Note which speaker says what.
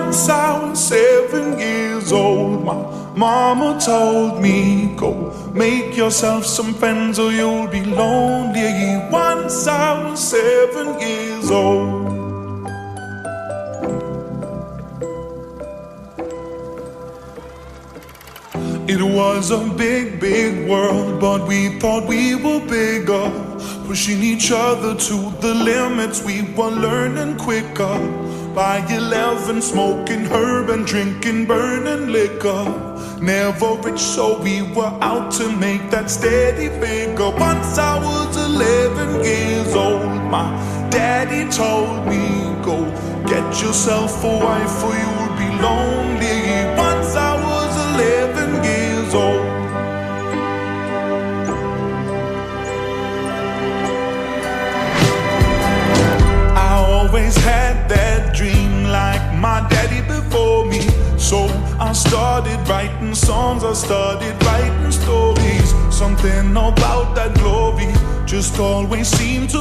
Speaker 1: Once I was 7 years old, my mama told me, go make yourself some friends or you'll be lonely. Once I was 7 years old. It was a big, big world, but we thought we were bigger, pushing each other to the limits. We were learning quicker. By 11, smoking herb and drinking burning liquor. Never rich, so we were out to make that steady figure. Once I was 11 years old, my daddy told me, go get yourself a wife or you'll be lonely. Once I was 11 years old. I always had that dream like my daddy before me. So I started writing songs, I started writing stories. Something about that glory just always seemed to